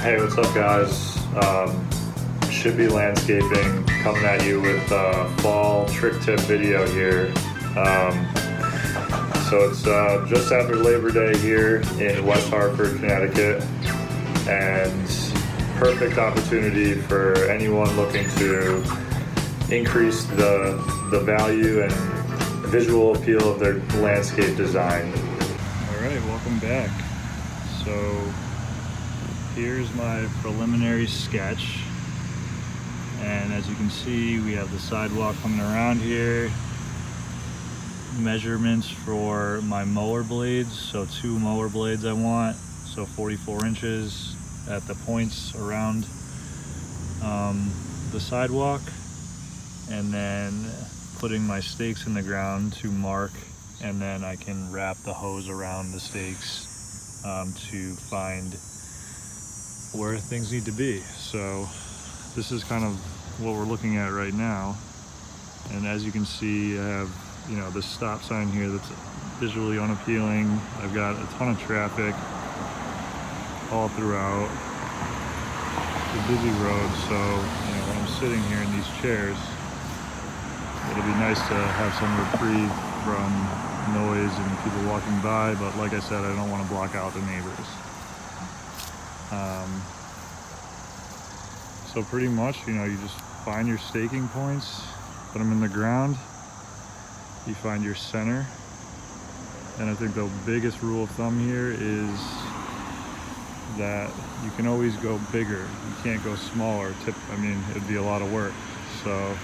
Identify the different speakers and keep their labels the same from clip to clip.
Speaker 1: Hey, what's up, guys? Should Be Landscaping coming at you with a fall trick tip video here. So it's just after Labor Day here in West Hartford, Connecticut, and perfect opportunity for anyone looking to increase the value and visual appeal of their landscape design.
Speaker 2: All right, welcome back. So here's my preliminary sketch, and as you can see, we have the sidewalk coming around here. Measurements for my mower blades, so 2 mower blades I want, so 44 inches at the points around the sidewalk, and then putting my stakes in the ground to mark, and then I can wrap the hose around the stakes to find where things need to be. So this is kind of what we're looking at right now, and as you can see, I have this stop sign here that's visually unappealing. I've got a ton of traffic all throughout the busy road, so when I'm sitting here in these chairs, it'll be nice to have some reprieve from noise and people walking by, but like I said, I don't want to block out the neighbors. So pretty much, you just find your staking points, put them in the ground, you find your center, and I think the biggest rule of thumb here is that you can always go bigger. You can't go smaller. It'd be a lot of work. So I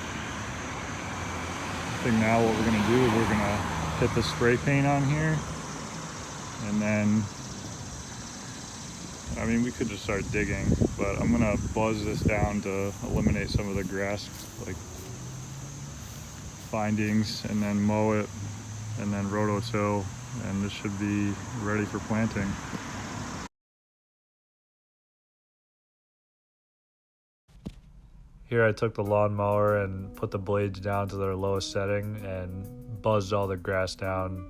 Speaker 2: think now what we're gonna do is we're gonna hit the spray paint on here, and then we could just start digging, but I'm gonna buzz this down to eliminate some of the grass findings, and then mow it, and then rototill, and this should be ready for planting.
Speaker 1: Here I took the lawnmower and put the blades down to their lowest setting and buzzed all the grass down,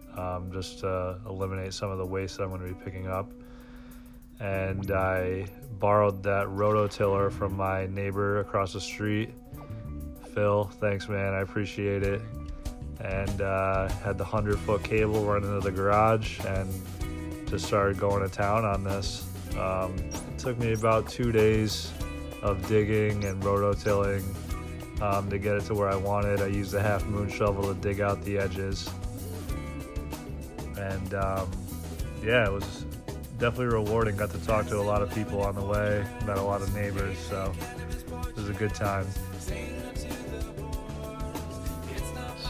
Speaker 1: just to eliminate some of the waste that I'm going to be picking up. And I borrowed that rototiller from my neighbor across the street. Phil, thanks man, I appreciate it. And had the 100-foot cable running into the garage and just started going to town on this. It took me about 2 days of digging and rototilling to get it to where I wanted. I used a half moon shovel to dig out the edges. And it was definitely rewarding. Got to talk to a lot of people on the way, met a lot of neighbors, so it was a good time.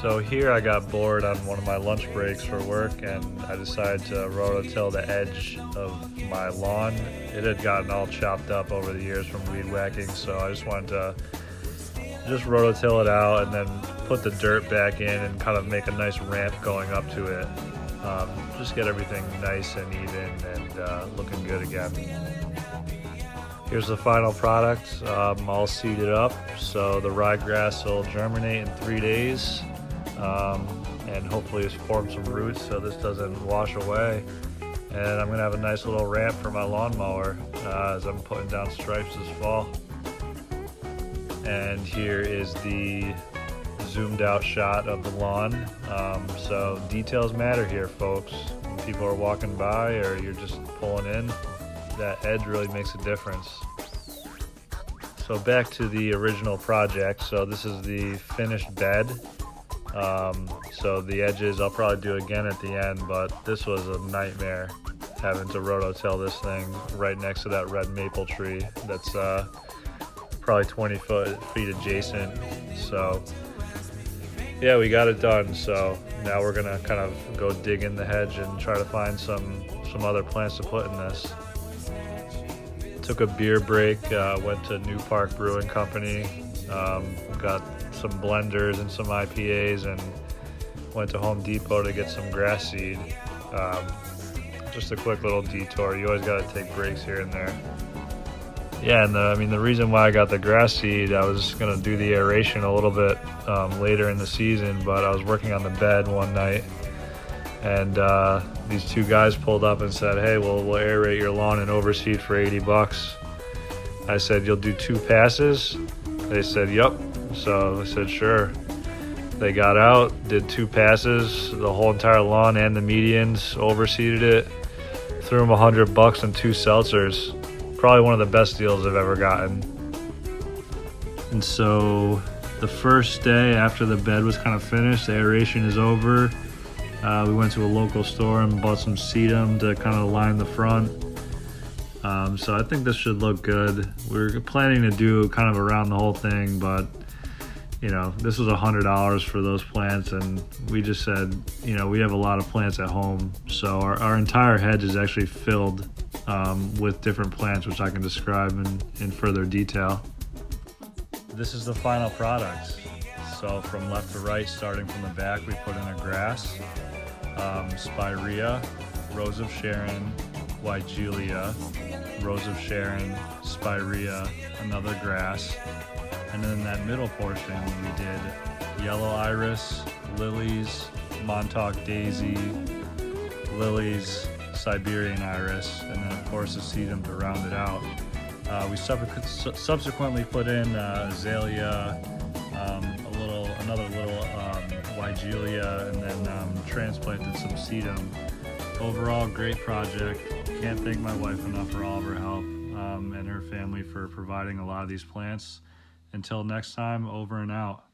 Speaker 1: So here I got bored on one of my lunch breaks for work, and I decided to rototill the edge of my lawn. It had gotten all chopped up over the years from weed whacking, so I just wanted to rototill it out and then put the dirt back in and kind of make a nice ramp going up to it. Just get everything nice and even and looking good again. Here's the final product, all seeded up, so the ryegrass will germinate in 3 days. And hopefully it's formed some roots so this doesn't wash away. And I'm gonna have a nice little ramp for my lawnmower as I'm putting down stripes this fall. And here is the zoomed out shot of the lawn. So details matter here, folks. When people are walking by or you're just pulling in, that edge really makes a difference. So back to the original project. So this is the finished bed. So the edges I'll probably do again at the end, but this was a nightmare having to rototill this thing right next to that red maple tree that's probably 20 feet adjacent. So yeah, we got it done. So now we're gonna kind of go dig in the hedge and try to find some other plants to put in this. Took a beer break, went to New Park Brewing Company, got some blenders and some IPAs, and went to Home Depot to get some grass seed. Just a quick little detour. You always got to take breaks here and there. Yeah, and the reason why I got the grass seed, I was going to do the aeration a little bit later in the season, but I was working on the bed one night, and these two guys pulled up and said, hey, we'll aerate your lawn and overseed for $80. I said, you'll do 2 passes? They said, yep. So I said, sure. They got out, did 2 passes, the whole entire lawn and the medians, overseeded it, threw them $100 and 2 seltzers. Probably one of the best deals I've ever gotten. And so the first day after the bed was kind of finished, the aeration is over. We went to a local store and bought some sedum to kind of line the front. So I think this should look good. We're planning to do kind of around the whole thing, but you know, this was $100 for those plants, and we just said, you know, we have a lot of plants at home, so our entire hedge is actually filled with different plants, which I can describe in further detail. This is the final product. So from left to right, starting from the back, we put in a grass, Spirea, Rose of Sharon, Weigelia, Rose of Sharon, Spirea, another grass. And then in that middle portion, we did yellow iris, lilies, Montauk daisy, lilies, Siberian iris, and then of course a sedum to round it out. We subsequently put in azalea, another little Weigelia, and then transplanted some sedum. Overall, great project. Can't thank my wife enough for all of her help and her family for providing a lot of these plants. Until next time, over and out.